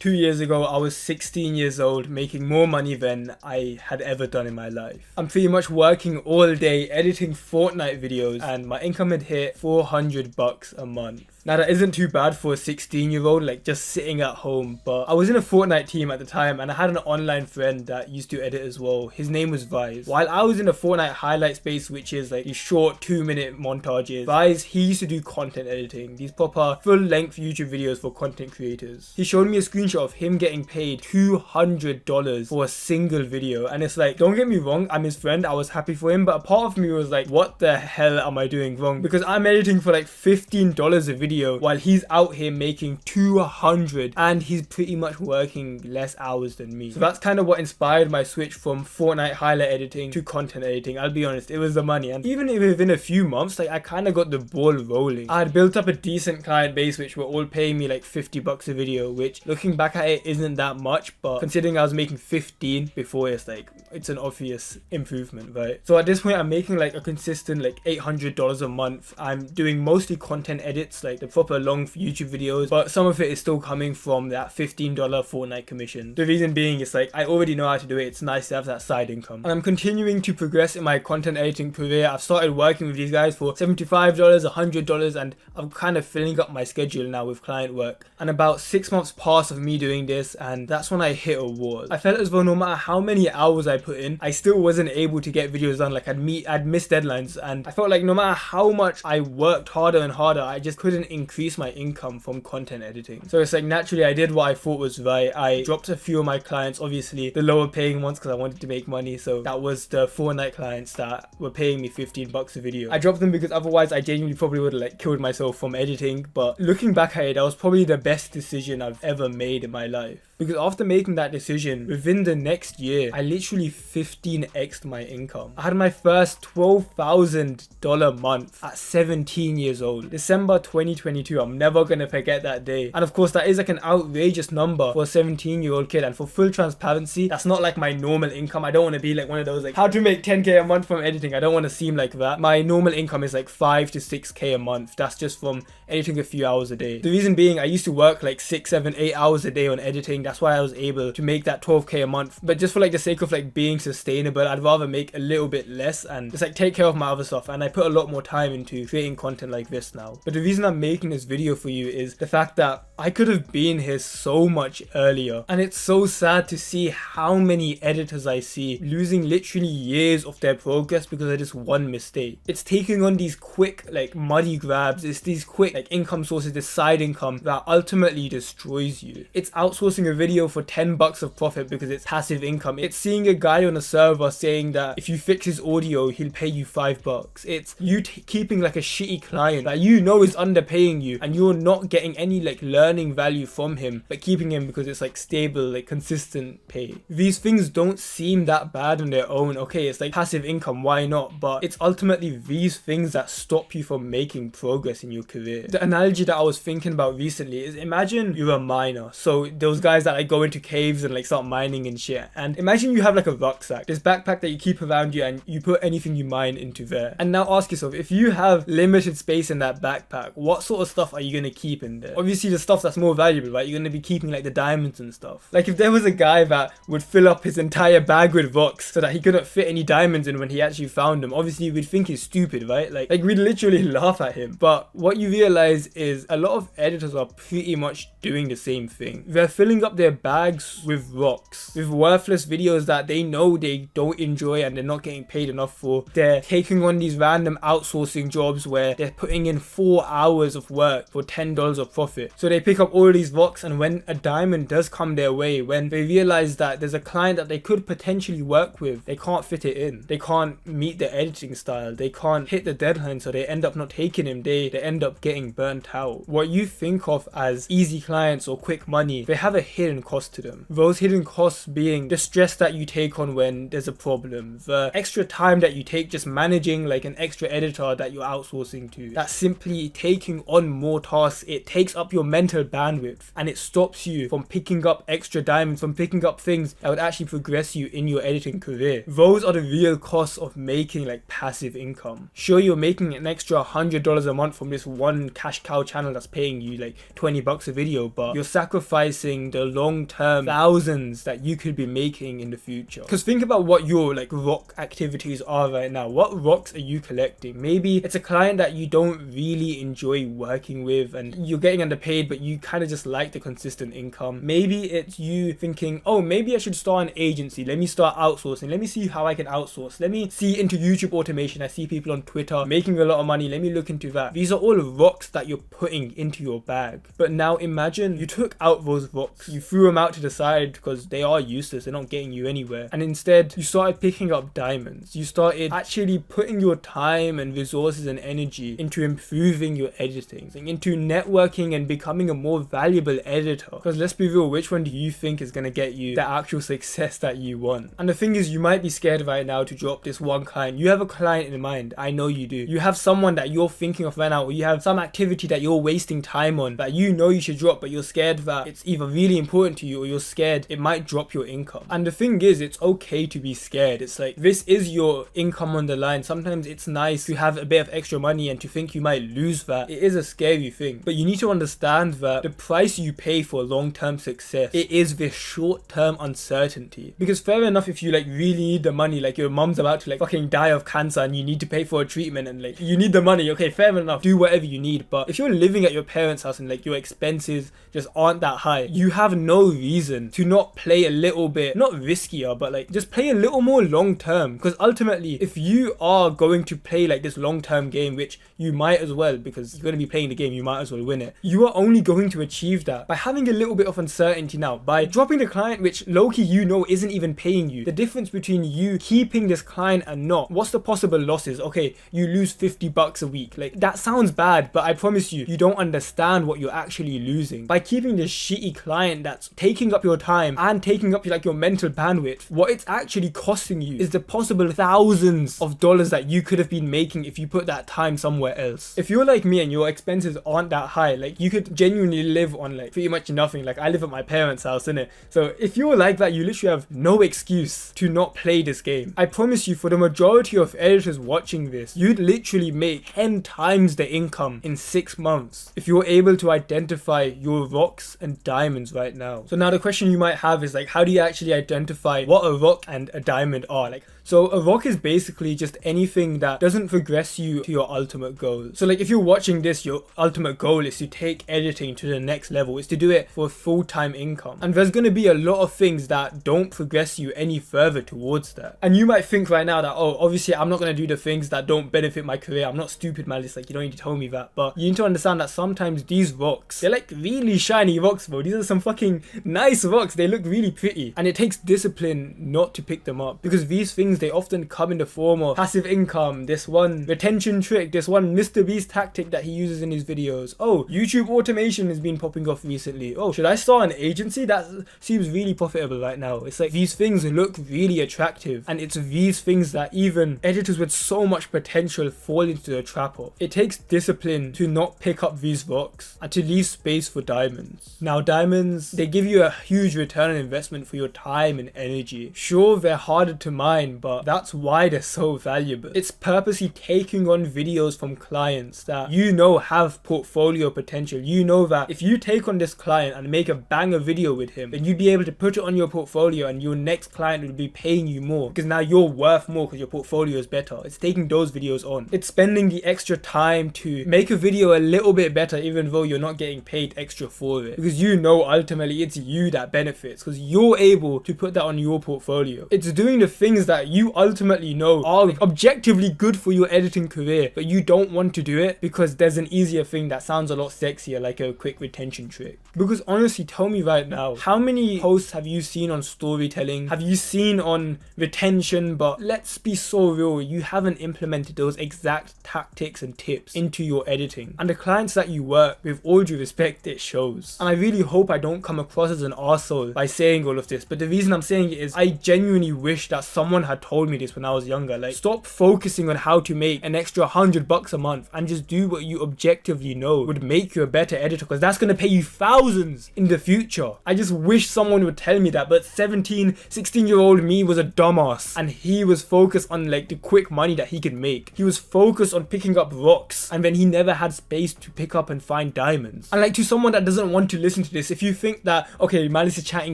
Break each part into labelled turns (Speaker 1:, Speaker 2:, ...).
Speaker 1: 2 years ago, I was 16 years old, making more money than I had ever done in my life. I'm pretty much working all day editing Fortnite videos, and my income had hit $400 a month. Now that isn't too bad for a 16-year-old, like just sitting at home, but I was in a Fortnite team at the time and I had an online friend that used to edit as well. His name was Vice. While I was in a Fortnite highlight space, which is like these short 2-minute montages, Vice, he used to do content editing, these proper full-length YouTube videos for content creators. He showed me a screenshot of him getting paid $200 for a single video, and it's like, don't get me wrong, I'm his friend, I was happy for him, but a part of me was like, what the hell am I doing wrong? Because I'm editing for like $15 a video while he's out here making 200, and he's pretty much working less hours than me. So that's kind of what inspired my switch from Fortnite highlight editing to content editing. I'll be honest, it was the money, and even within a few months, like I kind of got the ball rolling. I had built up a decent client base which were all paying me like $50 a video, which looking back at it isn't that much, but considering I was making 15 before, it's an obvious improvement, right? So at this point, I'm making like a consistent like $800 a month. I'm doing mostly content edits, like the proper long YouTube videos, but some of it is still coming from that $15 Fortnite commission. The reason being is like I already know how to do it. It's nice to have that side income, and I'm continuing to progress in my content editing career. I've started working with these guys for $75, $100, and I'm kind of filling up my schedule now with client work. And about 6 months passed of me doing this, and that's when I hit a wall. I felt as though no matter how many hours I put in, I still wasn't able to get videos done. Like I'd miss deadlines, and I felt like no matter how much I worked harder and harder, I just couldn't increase my income from content editing. So it's like naturally I did what I thought was right. I dropped a few of my clients, obviously the lower paying ones, because I wanted to make money. So that was the Fortnite clients that were paying me $15 a video. I dropped them because otherwise I genuinely probably would have like killed myself from editing. But looking back at it, that was probably the best decision I've ever made in my life. Because after making that decision, within the next year, I literally 15x'd my income. I had my first $12,000 month at 17 years old. December 2022, I'm never gonna forget that day. And of course, that is like an outrageous number for a 17-year-old kid. And for full transparency, that's not like my normal income. I don't want to be like one of those like, how to make 10k a month from editing. I don't want to seem like that. My normal income is like 5 to 6k a month. That's just from editing a few hours a day. The reason being, I used to work like 6, 7, 8 hours a day on editing. That's why I was able to make that 12k a month. But just for like the sake of like being sustainable, I'd rather make a little bit less and just like take care of my other stuff. And I put a lot more time into creating content like this now. But the reason I'm making this video for you is the fact that I could have been here so much earlier. And it's so sad to see how many editors I see losing literally years of their progress because of just one mistake. It's taking on these quick like money grabs. It's these quick like income sources, this side income that ultimately destroys you. It's outsourcing a video for $10 of profit because it's passive income. It's seeing a guy on a server saying that if you fix his audio, he'll pay you $5. It's you keeping like a shitty client that you know is underpaying you, and you're not getting any like learning value from him, but keeping him because it's like stable, like consistent pay. These things don't seem that bad on their own. Okay, it's like passive income, why not? But it's ultimately these things that stop you from making progress in your career. The analogy that I was thinking about recently is, imagine you're a miner. So those guys that like go into caves and like start mining and shit, and imagine you have like a rucksack, this backpack that you keep around you, and you put anything you mine into there. And now ask yourself, if you have limited space in that backpack, what sort of stuff are you going to keep in there? Obviously the stuff that's more valuable, right? You're going to be keeping like the diamonds and stuff. Like if there was a guy that would fill up his entire bag with rocks so that he couldn't fit any diamonds in when he actually found them, obviously we'd think he's stupid, right? Like we'd literally laugh at him. But what you realize is a lot of editors are pretty much doing the same thing. They're filling up their bags with rocks, with worthless videos that they know they don't enjoy and they're not getting paid enough for. They're taking on these random outsourcing jobs where they're putting in 4 hours of work for $10 of profit. So they pick up all these rocks, and when a diamond does come their way, when they realize that there's a client that they could potentially work with, they can't fit it in. They can't meet the editing style. They can't hit the deadline, so they end up not taking him. They end up getting burnt out. What you think of as easy clients or quick money, they have a hidden cost to them. Those hidden costs being the stress that you take take on when there's a problem, the extra time that you take just managing like an extra editor that you're outsourcing to, that's simply taking on more tasks. It takes up your mental bandwidth and it stops you from picking up extra diamonds, from picking up things that would actually progress you in your editing career. Those are the real costs of making like passive income. Sure, you're making an extra $100 a month from this one cash cow channel that's paying you like $20 a video, but you're sacrificing the long-term thousands that you could be making in the future. Because think about what your like rock activities are right now. What rocks are you collecting? Maybe it's a client that you don't really enjoy working with and you're getting underpaid, but you kind of just like the consistent income. Maybe it's you thinking, oh, maybe I should start an agency. Let me start outsourcing. Let me see how I can outsource. Let me see into YouTube automation. I see people on Twitter making a lot of money. Let me look into that. These are all rocks that you're putting into your bag. But now imagine you took out those rocks. You threw them out to the side because they are useless. They're not getting you anywhere. And instead, you started picking up diamonds. You started actually putting your time and resources and energy into improving your editing, into networking and becoming a more valuable editor. Because let's be real, which one do you think is going to get you the actual success that you want? And the thing is, you might be scared right now to drop this one client. You have a client in mind. I know you do. You have someone that you're thinking of right now, or you have some activity that you're wasting time on that you know you should drop, but you're scared that it's either really important to you or you're scared it might drop your income. And the thing is, it's okay to be scared. It's like, this is your income on the line. Sometimes it's nice to have a bit of extra money and to think you might lose that. It is a scary thing, but you need to understand that the price you pay for long-term success, it is this short-term uncertainty. Because fair enough, if you like really need the money, like your mom's about to like fucking die of cancer and you need to pay for a treatment and like you need the money, okay, fair enough, do whatever you need. But if you're living at your parents' house and like your expenses just aren't that high, you have no reason to not play a little bit, not riskier, but like just play a little more long-term. Because ultimately, if you are going to play like this long-term game, which you might as well, because you're going to be playing the game, you might as well win it, you are only going to achieve that by having a little bit of uncertainty now, by dropping the client which low-key you know isn't even paying you. The difference between you keeping this client and not, what's the possible losses? Okay, you lose $50 a week. Like, that sounds bad, but I promise you, you don't understand what you're actually losing. By keeping this shitty client that's taking up your time and taking up like your mental bandwidth, what it's actually costing you is the possible thousands of dollars that you could have been making if you put that time somewhere else. If you're like me and your expenses aren't that high, like you could genuinely live on like pretty much nothing. Like, I live at my parents' house, innit? So if you're like that, you literally have no excuse to not play this game. I promise you, for the majority of editors watching this, you'd literally make 10 times the income in 6 months if you're able to identify your rocks and diamonds right now. So now the question you might have is like, how do you actually identify what a rock and a diamond are? Like, so a rock is basically just anything that doesn't progress you to your ultimate goal. So like, if you're watching this, your ultimate goal is to take editing to the next level, is to do it for a full-time income. And there's going to be a lot of things that don't progress you any further towards that. And you might think right now that, oh, obviously I'm not going to do the things that don't benefit my career. I'm not stupid, Malice. Like, you don't need to tell me that. But you need to understand that sometimes these rocks, they're like really shiny rocks, bro. These are some fucking nice rocks. They look really pretty. And it takes discipline not to pick them up, because these things, they often come in the form of passive income, this one retention trick, this one Mr. Beast tactic that he uses in his videos. Oh, YouTube automation has been popping off recently. Oh, should I start an agency? That seems really profitable right now. It's like, these things look really attractive, and it's these things that even editors with so much potential fall into the trap of. It takes discipline to not pick up these rocks and to leave space for diamonds. Now, diamonds, they give you a huge return on investment for your time and energy. Sure, they're harder to mine, but that's why they're so valuable. It's purposely taking on videos from clients that you know have portfolio potential. You know that if you take on this client and make a banger video with him, then you'd be able to put it on your portfolio and your next client will be paying you more, because now you're worth more because your portfolio is better. It's taking those videos on. It's spending the extra time to make a video a little bit better, even though you're not getting paid extra for it, because you know ultimately it's you that benefits, because you're able to put that on your portfolio. It's doing the things that you ultimately know are like objectively good for your editing career, but you don't want to do it because there's an easier thing that sounds a lot sexier, like a quick retention trick. Because honestly, tell me right now, how many posts have you seen on storytelling? Have you seen on retention? But let's be so real, you haven't implemented those exact tactics and tips into your editing. And the clients that you work with, all due respect, it shows. And I really hope I don't come across as an arsehole by saying all of this, but the reason I'm saying it is I genuinely wish that someone had told me this when I was younger. Like, stop focusing on how to make an extra $100 a month and just do what you objectively know would make you a better editor, because that's going to pay you thousands in the future. I just wish someone would tell me that, but 16-year-old me was a dumbass, and he was focused on like the quick money that he could make. He was focused on picking up rocks, and then he never had space to pick up and find diamonds. And like, to someone that doesn't want to listen to this, if you think that, okay, Malice is chatting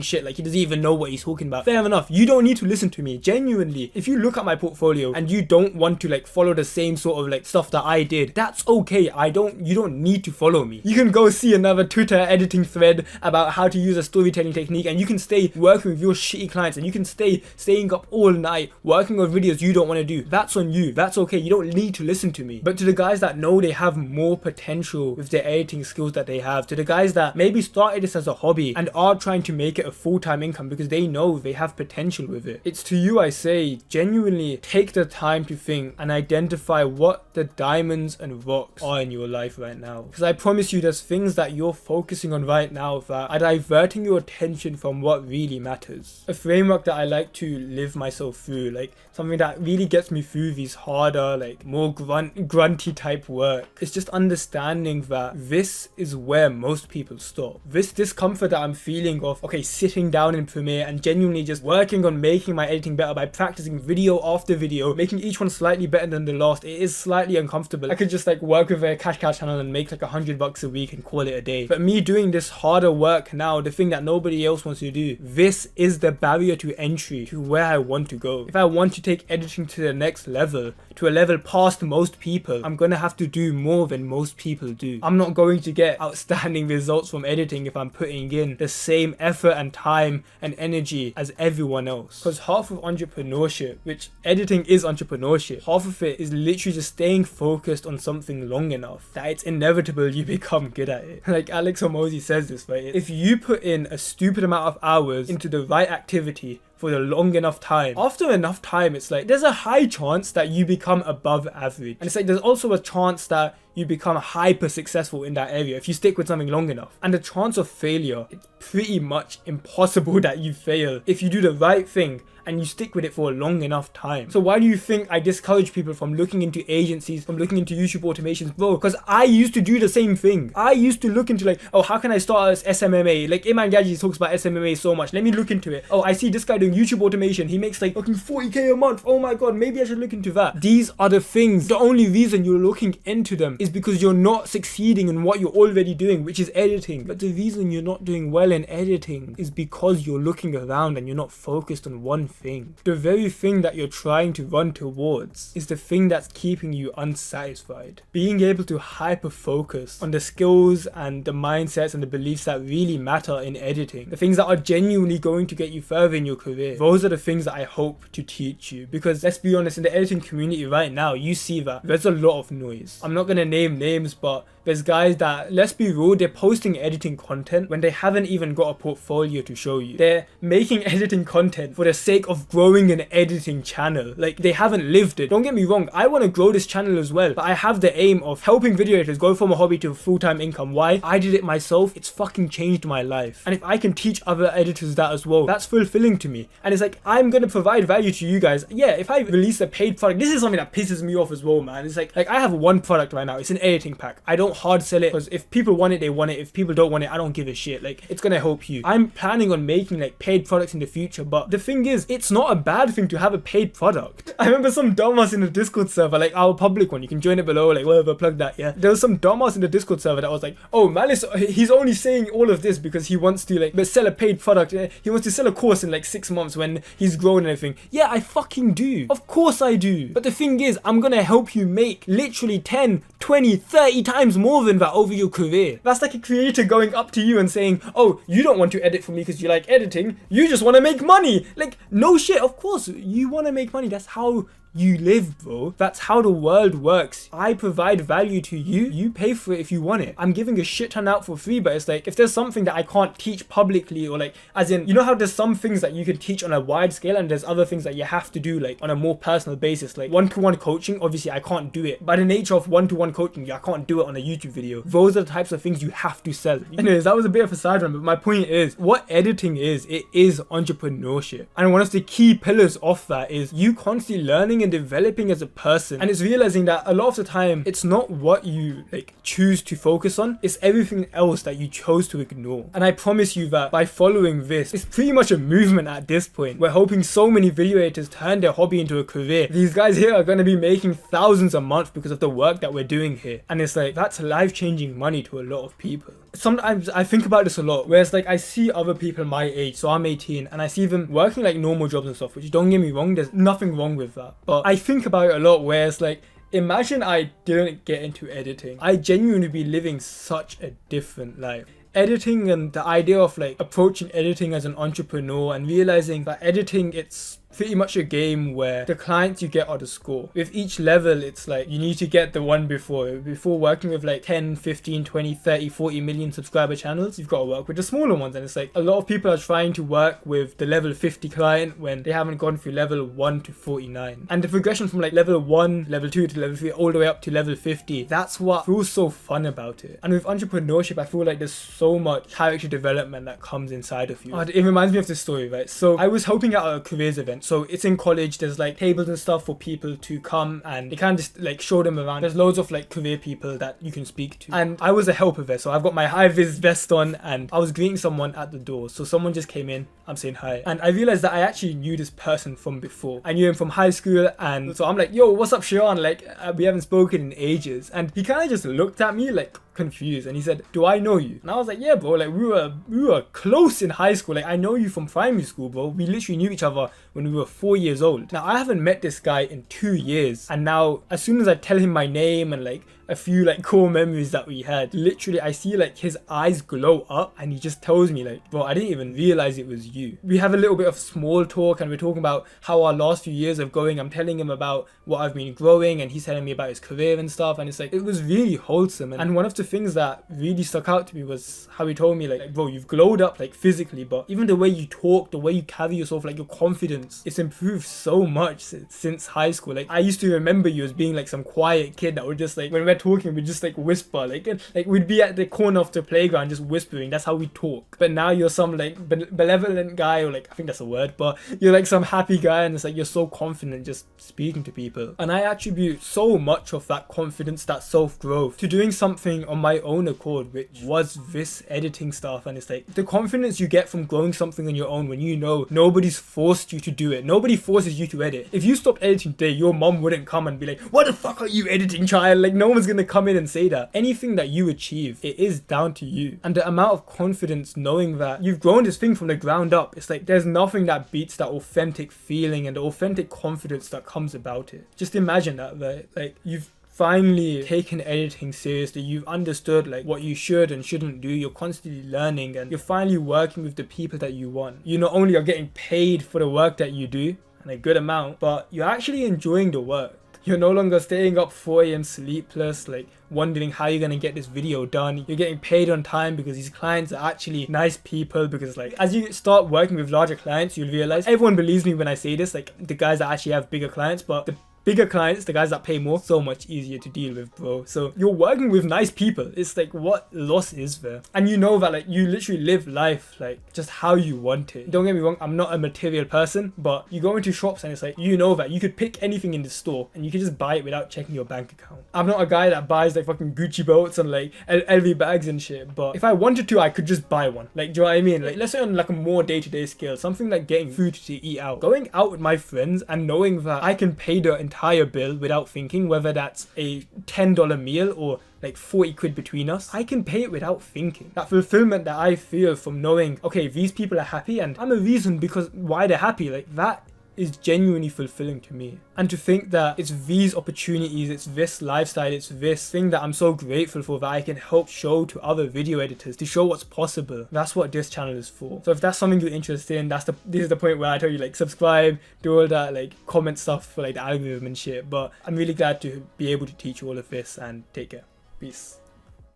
Speaker 1: shit, like he doesn't even know what he's talking about, fair enough, you don't need to listen to me. Genuinely, if you look at my portfolio and you don't want to like follow the same sort of like stuff that I did, that's okay. You don't need to follow me. You can go see another Twitter editing thread about how to use a storytelling technique, and you can stay working with your shitty clients, and you can staying up all night working on videos you don't want to do. That's on you. That's okay. You don't need to listen to me. But to the guys that know they have more potential with their editing skills that they have, to the guys that maybe started this as a hobby and are trying to make it a full-time income because they know they have potential with it, it's to you I say, genuinely take the time to think and identify what the diamonds and rocks are in your life right now. Because I promise you, there's things that you're focusing on right now that are diverting your attention from what really matters. A framework that I like to live myself through, like something that really gets me through these harder, like more grunty type work, is just understanding that this is where most people stop. This discomfort that I'm feeling of, okay, sitting down in Premiere and genuinely just working on making my editing better by practicing video after video, making each one slightly better than the last, it is slightly uncomfortable. I could just like work with a cash cow channel and make like $100 a week and call it a day. But me doing this harder work now, the thing that nobody else wants to do, this is the barrier to entry to where I want to go. If I want to take editing to the next level, to a level past most people, I'm gonna have to do more than most people do. I'm not going to get outstanding results from editing if I'm putting in the same effort and time and energy as everyone else. Because half of entrepreneurship, which editing is entrepreneurship, half of it is literally just staying focused on something long enough that it's inevitable you become good at it. Like Alex Hormozi says this, right? If you put in a stupid amount of hours into the right activity for the long enough time, after enough time, it's like there's a high chance that you become above average, and it's like there's also a chance that you become hyper successful in that area if you stick with something long enough. And the chance of failure, it's pretty much impossible that you fail if you do the right thing and you stick with it for a long enough time. So why do you think I discourage people from looking into agencies, from looking into YouTube automations? Bro, because I used to do the same thing. I used to look into like, oh, how can I start as SMMA? Like Iman Gadji talks about SMMA so much. Let me look into it. Oh, I see this guy doing YouTube automation. He makes like fucking 40k a month. Oh my god, maybe I should look into that. These are the things. The only reason you're looking into them is because you're not succeeding in what you're already doing, which is editing. But the reason you're not doing well in editing is because you're looking around and you're not focused on one thing. The very thing that you're trying to run towards is the thing that's keeping you unsatisfied. Being able to hyper focus on the skills and the mindsets and the beliefs that really matter in editing, the things that are genuinely going to get you further in your career, those are the things that I hope to teach you. Because let's be honest, in the editing community right now, you see that there's a lot of noise. I'm not gonna name names, but there's guys that, let's be real, they're posting editing content when they haven't even got a portfolio to show you. They're making editing content for the sake of growing an editing channel. Like, they haven't lived it. Don't get me wrong, I want to grow this channel as well, but I have the aim of helping video editors go from a hobby to a full-time income. Why? I did it myself. It's fucking changed my life. And if I can teach other editors that as well, that's fulfilling to me. And it's like, I'm gonna provide value to you guys. Yeah, if I release a paid product, this is something that pisses me off as well, man. It's like I have one product right now. It's an editing pack. I don't hard sell it, because if people want it, they want it. If people don't want it, I don't give a shit. Like, it's gonna help you. I'm planning on making like paid products in the future, but the thing is, it's not a bad thing to have a paid product. I remember some dumbass in the Discord server, like our public one, you can join it below, like whatever, plug that, yeah. There was some dumbass in the Discord server that was like, oh, Malice, he's only saying all of this because he wants to like sell a paid product. He wants to sell a course in like 6 months when he's grown and everything. Yeah, I fucking do. Of course I do. But the thing is, I'm gonna help you make literally 10, 20, 30 times more than that over your career. That's like a creator going up to you and saying, oh, you don't want to edit for me because you like editing, you just want to make money. Like, no shit, of course you want to make money. That's how you live, bro. That's how the world works. I provide value to you, you pay for it if you want it. I'm giving a shit ton out for free, but it's like, if there's something that I can't teach publicly, or like, as in, you know how there's some things that you can teach on a wide scale and there's other things that you have to do like on a more personal basis, like one-to-one coaching, obviously I can't do it. By the nature of one-to-one coaching, I can't do it on a YouTube video. Those are the types of things you have to sell. Anyways, that was a bit of a side run, but my point is, what editing is, it is entrepreneurship. And one of the key pillars of that is you constantly learning and developing as a person, and it's realizing that a lot of the time it's not what you like choose to focus on, it's everything else that you chose to ignore. And I promise you that by following this, it's pretty much a movement at this point. We're hoping so many video editors turn their hobby into a career. These guys here are going to be making thousands a month because of the work that we're doing here, and it's like, that's life-changing money to a lot of people. Sometimes I think about this a lot, where it's like I see other people my age, so I'm 18, and I see them working like normal jobs and stuff, which, don't get me wrong, there's nothing wrong with that, but I think about it a lot where it's like, imagine I didn't get into editing. I genuinely be living such a different life. Editing, and the idea of like approaching editing as an entrepreneur and realizing that editing, it's pretty much a game where the clients you get are the score. With each level, it's like you need to get the one before working with like 10, 15, 20, 30, 40 million subscriber channels. You've got to work with the smaller ones, and it's like a lot of people are trying to work with the level 50 client when they haven't gone through level 1 to 49. And the progression from like level 1, level 2 to level 3 all the way up to level 50, that's what feels so fun about it. And with entrepreneurship, I feel like there's so much character development that comes inside of you. It reminds me of this story, right? So I was helping out at a careers event. So it's in college, there's like tables and stuff for people to come, and they can't just like show them around. There's loads of like career people that you can speak to, and I was a helper there, so I've got my high-vis vest on and I was greeting someone at the door. So someone just came in, I'm saying hi, and I realized that I actually knew this person from before. I knew him from high school, and so I'm like, yo, what's up, Sean? Like, we haven't spoken in ages. And he kind of just looked at me like confused, and he said, do I know you? And I was like, yeah, bro, like we were close in high school. Like, I know you from primary school, bro. We literally knew each other when we were 4 years old. Now I haven't met this guy in 2 years, and now as soon as I tell him my name and like a few like core memories that we had, literally I see like his eyes glow up, and he just tells me like, bro, I didn't even realize it was you. We have a little bit of small talk, and we're talking about how our last few years are going. I'm telling him about what I've been growing, and he's telling me about his career and stuff, and it's like, it was really wholesome. And one of the things that really stuck out to me was how he told me like, bro, you've glowed up like physically, but even the way you talk, the way you carry yourself, like your confidence, it's improved so much since high school. Like, I used to remember you as being like some quiet kid that would just like, when we're talking, we just like whisper, like we'd be at the corner of the playground just whispering. That's how we talk. But now you're some like benevolent guy, or like, I think that's a word, but you're like some happy guy, and it's like you're so confident just speaking to people. And I attribute so much of that confidence, that self-growth, to doing something on my own accord, which was this editing stuff. And it's like the confidence you get from growing something on your own when you know nobody's forced you to do it. Nobody forces you to edit. If you stopped editing today, your mom wouldn't come and be like, what the fuck are you editing, child? Like, no one's gonna come in and say that. Anything that you achieve, it is down to you. And the amount of confidence knowing that you've grown this thing from the ground up, it's like there's nothing that beats that authentic feeling and the authentic confidence that comes about it. Just imagine that, right? Like, you've finally taken editing seriously. You've understood like what you should and shouldn't do. You're constantly learning, and you're finally working with the people that you want. You not only are getting paid for the work that you do, and a good amount, but you're actually enjoying the work. You're no longer staying up 4 a.m. sleepless, like wondering how you're gonna get this video done. You're getting paid on time because these clients are actually nice people. Because like, as you start working with larger clients, you'll realize, everyone believes me when I say this, like the guys that actually have bigger clients, but the bigger clients, the guys that pay more, so much easier to deal with, bro. So you're working with nice people. It's like, what loss is there? And you know that like you literally live life like just how you want it. Don't get me wrong, I'm not a material person, but you go into shops and it's like, you know that you could pick anything in the store and you can just buy it without checking your bank account. I'm not a guy that buys like fucking Gucci belts and like LV bags and shit, but if I wanted to, I could just buy one. Like, do you know what I mean? Like, let's say on like a more day-to-day scale, something like getting food to eat out, going out with my friends and knowing that I can pay the entire bill without thinking, whether that's a $10 meal or like 40 quid between us, I can pay it without thinking. That fulfillment that I feel from knowing, okay, these people are happy and I'm a reason because why they're happy, like that is genuinely fulfilling to me. And to think that it's these opportunities, it's this lifestyle, it's this thing that I'm so grateful for, that I can help show to other video editors, to show what's possible. That's what this channel is for. So if that's something you're interested in, this is the point where I tell you, like, subscribe, do all that, like, comment stuff for like the algorithm and shit. But I'm really glad to be able to teach you all of this, and take care. Peace.